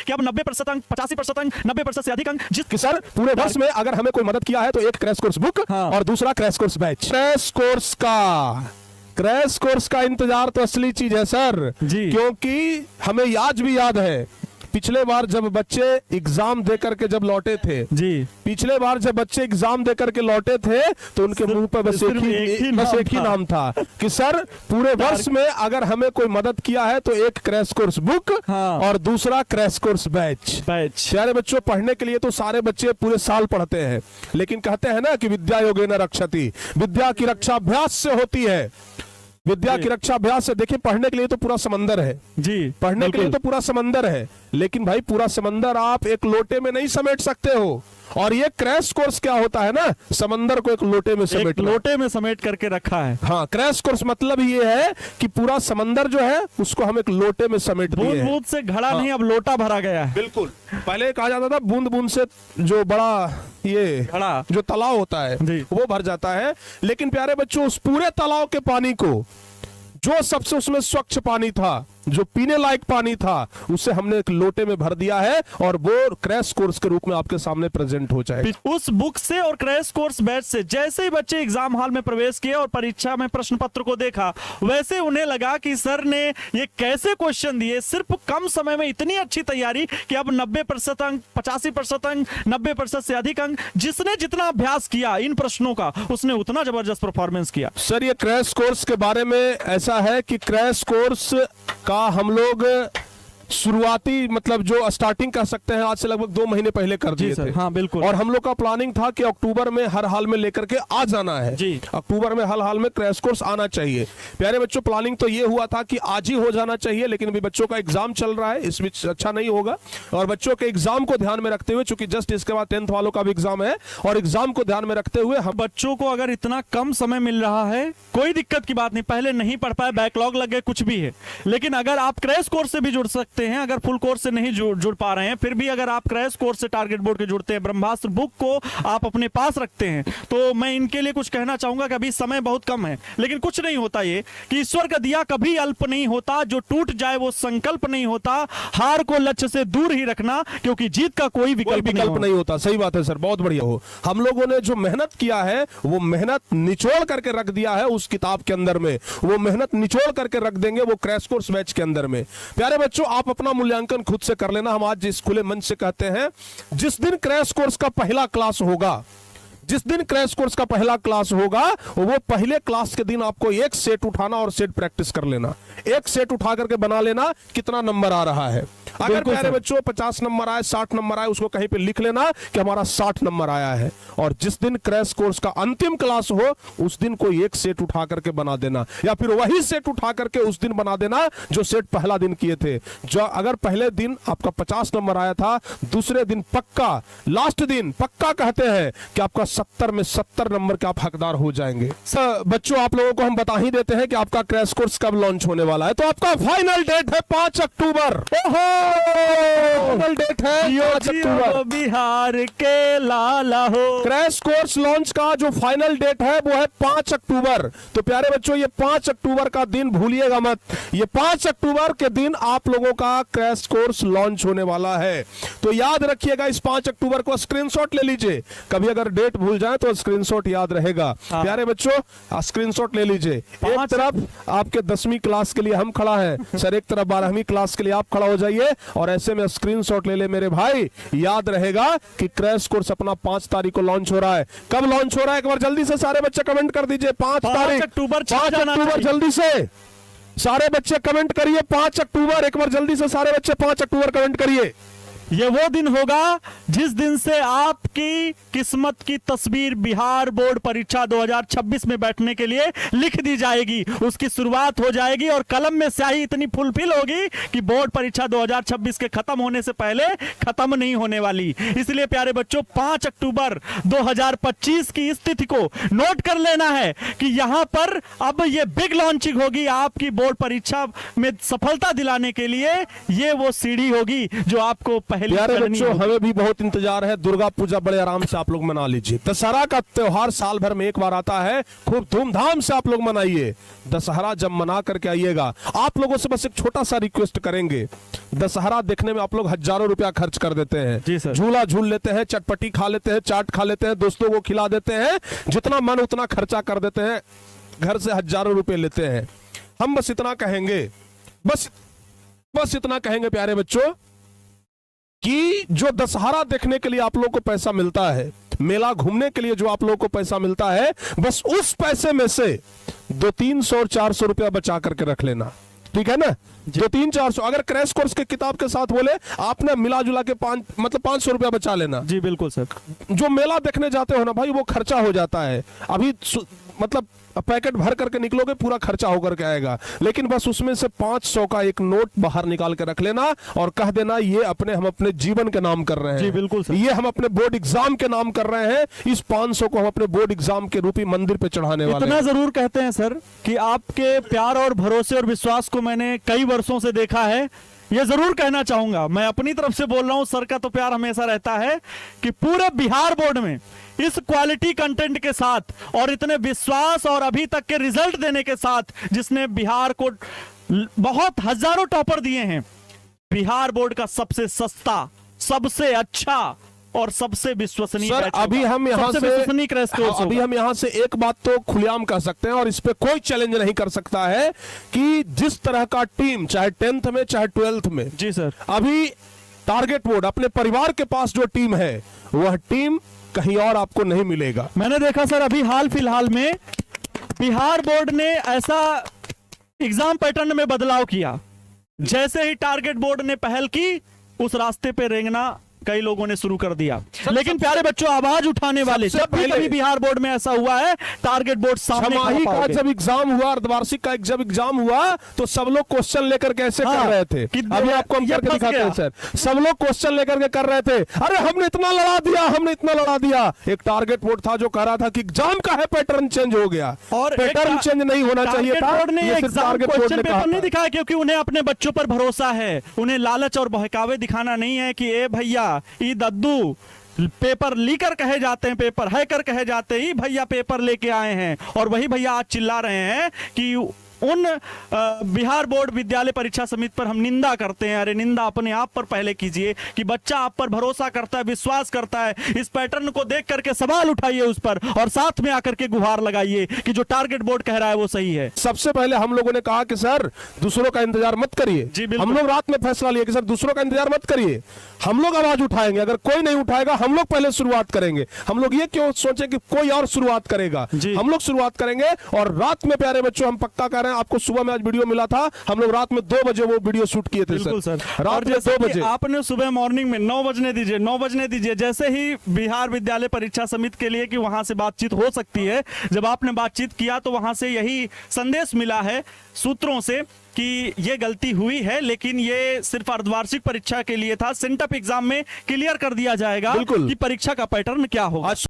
कि अब 90% अंक, 85% अंक, 90% से अधिक अंक जिस कि सर पूरे वर्ष में अगर हमें कोई मदद किया है तो एक क्रैश कोर्स बुक और दूसरा crash course batch. Crash course का इंतजार तो असली चीज है सर जी। क्योंकि हमें आज भी याद है पिछले बार जब बच्चे एग्जाम दे करके जब लौटे थे जी, पिछले बार जब बच्चे एग्जाम दे करके लौटे थे तो उनके मुंह पर बस एक ही नाम था कि सर पूरे वर्ष में अगर हमें कोई मदद किया है तो एक क्रैश कोर्स बुक और दूसरा क्रैश कोर्स बैच। प्यारे बच्चों, पढ़ने के लिए तो सारे बच्चे पूरे साल पढ़ते हैं, लेकिन कहते हैं ना कि विद्या योगेन रक्षति, विद्या की रक्षा अभ्यास से होती है। विद्या की रक्षा अभ्यास से देखिए, पढ़ने के लिए तो पूरा समंदर है जी, पढ़ने के लिए तो पूरा समंदर है, लेकिन भाई पूरा समंदर आप एक लोटे में नहीं समेट सकते हो। और ये क्रैश कोर्स क्या होता है ना, समंदर को एक लोटे में समेट करके रखा है। हाँ, क्रैश कोर्स मतलब ये है कि पूरा समंदर जो है उसको हम एक लोटे में समेट दिए हैं। बूंद से घड़ा नहीं, अब लोटा भरा गया है। बिल्कुल, पहले कहा जाता था बूंद बूंद से जो बड़ा ये घड़ा जो तालाब होता है वो भर जाता है, लेकिन प्यारे बच्चों उस पूरे तालाब के पानी को, जो सबसे उसमें स्वच्छ पानी था, जो पीने लायक पानी था, उसे हमने एक लोटे में भर दिया है और वो क्रैश कोर्स के रूप में आपके सामने प्रेजेंट हो जाएगा। उस बुक से और क्रैश कोर्स बैच से जैसे ही बच्चे एग्जाम हॉल में प्रवेश किए और परीक्षा में प्रश्न पत्र को देखा, वैसे उन्हें लगा कि सर ने ये कैसे क्वेश्चन दिए, सिर्फ कम समय में इतनी अच्छी तैयारी कि अब 90% अंक, 85% अंक, 90% से अधिक अंक, जिसने जितना अभ्यास किया इन प्रश्नों का उसने उतना जबरदस्त परफॉर्मेंस किया। सर ये क्रैश कोर्स के बारे में ऐसा है कि क्रैश कोर्स का हम लोग शुरुआती मतलब जो स्टार्टिंग कर सकते हैं आज से लगभग 2 महीने पहले कर दिए थे। हाँ, बिल्कुल। और हम लोग का प्लानिंग था कि अक्टूबर में हर हाल में लेकर के आ जाना है जी। अक्टूबर में हर हाल में क्रैश कोर्स आना चाहिए। प्यारे बच्चों, प्लानिंग तो ये हुआ था कि आज ही हो जाना चाहिए, लेकिन अभी बच्चों का एग्जाम चल रहा है, इस बीच अच्छा नहीं होगा। और बच्चों के एग्जाम को ध्यान में रखते हुए, चूंकि जस्ट इसके बाद 10th वालों का भी एग्जाम है, और एग्जाम को ध्यान में रखते हुए हम बच्चों को अगर इतना कम समय मिल रहा है, कोई दिक्कत की बात नहीं, पहले नहीं पढ़ पाए, बैकलॉग लग गए, कुछ भी है, लेकिन अगर आप क्रैश कोर्स से भी जुड़ सकते हैं, अगर फुल कोर्स से नहीं जुड़ पा रहे हैं, फिर भी अगर आप क्रैश कोर्स से टारगेट बोर्ड के जुड़ते हैं, ब्रह्मास्त्र बुक को आप अपने पास रखते हैं, तो मैं इनके लिए कुछ कहना चाहूंगा कि अभी समय बहुत कम है, लेकिन कुछ नहीं होता, ये कि ईश्वर का दिया कभी अल्प नहीं होता, जो टूट जाए वो संकल्प नहीं होता, हार को लक्ष्य से दूर ही रखना, क्योंकि जीत का कोई विकल्प नहीं होता। सही बात है सर, बहुत बढ़िया हो। हम लोगों ने जो मेहनत किया है वो मेहनत निचोड़ करके रख दिया है उस किताब के अंदर में, वो मेहनत निचोड़ करके रख देंगे वो क्रैश कोर्स बैच के अंदर में। प्यारे बच्चों, आप अपना मूल्यांकन खुद से कर लेना। हम आज इस खुले मंच से कहते हैं, जिस दिन क्रैश कोर्स का पहला क्लास होगा, जिस दिन क्रैश कोर्स का पहला क्लास होगा, वो पहले क्लास के दिन आपको एक सेट उठाना और सेट प्रैक्टिस कर लेना। एक सेट उठा करके बना लेना कितना नंबर आ रहा है। अगर प्यारे बच्चों 50 नंबर आए, 60 नंबर आए, उसको कहीं पे लिख लेना कि हमारा 60 नंबर आया है। और जिस दिन क्रैश कोर्स का अंतिम क्लास हो, उस दिन कोई एक सेट उठा करके बना देना, या फिर वही सेट उठा करके उस दिन बना देना जो सेट पहला दिन किए थे। जो अगर पहले दिन आपका 50 नंबर आया था, दूसरे दिन पक्का, लास्ट दिन पक्का कहते हैं कि आपका 70 में 70 नंबर के आप हकदार हो जाएंगे। बच्चों, आप लोगों को हम बता ही देते हैं कि आपका क्रैश कोर्स कब लॉन्च होने वाला है। तो आपका फाइनल डेट है 5 अक्टूबर। फाइनल डेट है 5 अक्टूबर। बिहार के लाला हो। क्रैश कोर्स लॉन्च का जो फाइनल डेट है वो है 5 अक्टूबर। तो प्यारे बच्चों, ये 5 अक्टूबर का दिन भूलिएगा मत। ये 5 अक्टूबर के दिन आप लोगों का क्रैश कोर्स लॉन्च होने वाला है। तो याद रखिएगा, इस 5 अक्टूबर को स्क्रीनशॉट ले लीजिए। कभी अगर डेट भूल जाए तो स्क्रीनशॉट याद रहेगा। प्यारे बच्चों, स्क्रीनशॉट ले लीजिए। एक तरफ आपके 10वीं क्लास के लिए हम खड़ा है सर, एक तरफ 12वीं क्लास के लिए आप खड़ा हो जाइए, और ऐसे में स्क्रीनशॉट ले ले मेरे भाई। याद रहेगा कि क्रैश कोर्स अपना 5 तारीख को लॉन्च हो रहा है। कब लॉन्च हो रहा है एक बार जल्दी से सारे बच्चे कमेंट कर दीजिए। 5 अक्टूबर, 5 अक्टूबर, जल्दी से सारे बच्चे कमेंट करिए 5 अक्टूबर। एक बार जल्दी से सारे बच्चे 5 अक्टूबर कमेंट करिए। ये वो दिन होगा जिस दिन से आपकी किस्मत की तस्वीर बिहार बोर्ड परीक्षा 2026 में बैठने के लिए लिख दी जाएगी, उसकी शुरुआत हो जाएगी, और कलम में स्याही इतनी फुलफिल होगी कि बोर्ड परीक्षा 2026 के खत्म होने से पहले खत्म नहीं होने वाली। इसलिए प्यारे बच्चों, 5 अक्टूबर 2025 की स्थिति को नोट कर लेना है कि यहां पर अब ये बिग लॉन्चिंग होगी आपकी बोर्ड परीक्षा में सफलता दिलाने के लिए। ये वो सीढ़ी होगी जो आपको पहली प्यारे करनी बच्चों, होगी। हमें भी बहुत इंतजार है। दुर्गा पूजा बड़े आराम से आप लोग मना लीजिए। दशहरा का त्योहार साल भर में एक बार आता है, खूब धूमधाम से आप लोग मनाइए। दशहरा जब मना करके आइएगा, आप लोगों से बस एक छोटा सा रिक्वेस्ट करेंगे। दशहरा देखने में आप लोग हजारों रुपया खर्च कर देते जी हैं, सर। झूला झूल लेते हैं, चटपटी खा लेते हैं, चाट खा लेते हैं, दोस्तों को खिला देते हैं, जितना मन उतना खर्चा कर देते हैं, घर से हजारों रुपए लेते हैं। हम बस इतना कहेंगे, बस इतना कहेंगे प्यारे बच्चों, कि जो दशहरा देखने के लिए आप लोग को पैसा मिलता है, मेला घूमने के लिए जो आप लोग को पैसा मिलता है, बस उस पैसे में से 200-300 और 400 रुपया बचा करके रख लेना, ठीक है ना। 200-400 अगर क्रैश कोर्स के किताब के साथ बोले, आपने मिला जुला के 500 रुपया बचा लेना। जी बिल्कुल सर। जो मेला देखने जाते हो ना भाई, वो खर्चा हो जाता है। अभी मतलब पैकेट भर करके निकलोगे, पूरा खर्चा होकर के आएगा, लेकिन बस उसमें से 500 का एक नोट बाहर निकाल के रख लेना और कह देना ये हम अपने जीवन के नाम कर रहे हैं। जी बिल्कुल सर। ये हम अपने बोर्ड एग्जाम के नाम कर रहे हैं। इस 500 को हम अपने बोर्ड एग्जाम के रूपी मंदिर पे चढ़ाने वाले इतना हैं। जरूर कहते हैं सर कि आपके प्यार और भरोसे और विश्वास को मैंने कई वर्षों से देखा है। ये जरूर कहना चाहूंगा, मैं अपनी तरफ से बोल रहा हूं, सर का तो प्यार हमेशा रहता है कि पूरे बिहार बोर्ड में इस क्वालिटी कंटेंट के साथ और इतने विश्वास और अभी तक के रिजल्ट देने के साथ, जिसने बिहार को बहुत हजारों टॉपर दिए हैं, बिहार बोर्ड का सबसे सस्ता, सबसे अच्छा और सबसे विश्वसनीय सर, बैच अभी होगा। हम यहाँ सबसे से विश्वसनीय क्रैश कोर्स अभी होगा। हम यहाँ से एक बात तो खुलेआम कह सकते हैं और इस पे कोई चैलेंज नहीं कर सकता है कि जिस तरह का टीम, चाहे 10th में चाहे 12th में, जी सर। अभी टारगेट बोर्ड अपने परिवार के पास जो टीम है, वह टीम कहीं और आपको नहीं मिलेगा। मैंने देखा सर, अभी हाल फिलहाल में बिहार बोर्ड ने ऐसा एग्जाम पैटर्न में बदलाव किया, जैसे ही टारगेट बोर्ड ने पहल की, उस रास्ते पे रेंगना कई लोगों ने शुरू कर दिया। लेकिन प्यारे बच्चों, आवाज उठाने वाले, सबसे जब भी पहले कभी बिहार बोर्ड में ऐसा हुआ है, टारगेट बोर्ड सामने छमाही खड़ा का पाओगे। जब एग्जाम हुआ, अर्धवार्षिक का जब एग्जाम हुआ, तो सब लोग क्वेश्चन लेकर कैसे हाँ, कर रहे थे। कि अभी आपको हम ये करके फंस दिखाते हैं गया। सर। सब लोग क्वेश्चन लेकर के कर रहे थे, अरे हमने इतना लड़ा दिया, हमने इतना लड़ा दिया। एक टारगेट बोर्ड था जो कह रहा था कि एग्जाम का है पैटर्न चेंज हो गया, और पैटर्न चेंज नहीं होना चाहिए टारगेट था। बोर्ड ने ये सिर्फ एग्जाम टारगेट बोर्ड क्वेश्चन ने कहा पेपर नहीं था। दिखाया, क्योंकि उन्हें अपने बच्चों पर भरोसा है। उन्हें लालच और बहकावे दिखाना नहीं है कि ए भैया, ई दद्दू पेपर लीकर कहे जाते हैं, पेपर हैकर कहे जाते हैं, भैया पेपर लेके आए हैं। और वही भैया आज चिल्ला रहे हैं कि उन बिहार बोर्ड विद्यालय परीक्षा समिति पर हम निंदा करते हैं। अरे निंदा अपने आप पर पहले कीजिए कि बच्चा आप पर भरोसा करता है, विश्वास करता है। इस पैटर्न को देख करके सवाल उठाइए उस पर, और साथ में आकर के गुहार लगाइए कि जो टारगेट बोर्ड कह रहा है वो सही है। सबसे पहले हम लोगों ने कहा कि सर दूसरों का इंतजार मत करिए। जी, बिल्कुल। हम लोग रात में फैसला लिए कि सर दूसरों का इंतजार मत करिए, हम लोग आवाज उठाएंगे। अगर कोई नहीं उठाएगा, हम लोग पहले शुरुआत करेंगे। हम लोग ये क्यों सोचे कि कोई और शुरुआत करेगा, जी। हम लोग शुरुआत करेंगे। और रात में प्यारे बच्चों, हम पक्का कर रहे हैं, आपको सुबह में आज वीडियो मिला था, हम लोग रात में 2 बजे वो वीडियो शूट किए थे। बिल्कुल सर। रात और में जैसे 2 कि बजे आपने सुबह मॉर्निंग में 9 बजने दीजिए, 9 बजने दीजिए, जैसे ही बिहार विद्यालय परीक्षा समिति के लिए कि वहां से बातचीत हो सकती है, जब आपने बातचीत किया तो वहां से यही संदेश मिला है सूत्रों से कि ये गलती हुई है, लेकिन ये सिर्फ अर्धवार्षिक परीक्षा के लिए था। सेंटअप एग्जाम में क्लियर कर दिया जाएगा बिल्कुल। कि परीक्षा का पैटर्न क्या होगा। आज